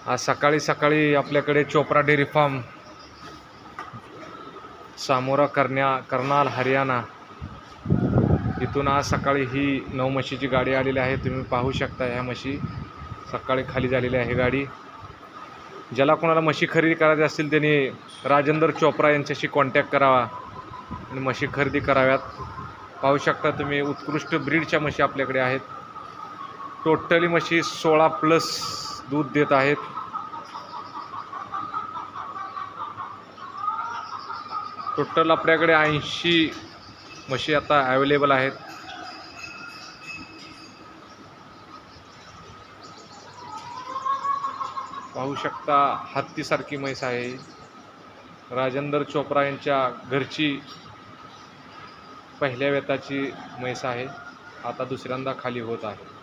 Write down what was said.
आज सकाळी सकाळी आपल्याकडे चोपडा डेअरी फार्म सामोरा करनाल हरियाणा इथून आज सकाळी ही 9 म्हशीची गाडी आलेली आहे। तुम्ही पाहू शकता ह्या म्हशी सकाळी खाली झालेली आहे गाडी। ज्याला कोणाला म्हशी खरेदी करायची असतील त्यांनी राजेंद्र चोपडा यांच्याशी कॉन्टॅक्ट करावा आणि म्हशी खरेदी कराव्यात। पाहू शकता तुम्ही उत्कृष्ट ब्रीडच्या म्हशी आपल्याकडे आहेत। टोटली म्हशी 16+ दूध देत आहेत। टोटल आपल्याकडे 80 म्हशी आता अवेलेबल आहेत। पाहू शकता हत्तीसारखी म्हैस आहे। राजेंद्र चोपडा यांच्या घरची पहिल्या वेताची म्हैस आहे। आता दुसऱ्यांदा खाली होत आहे।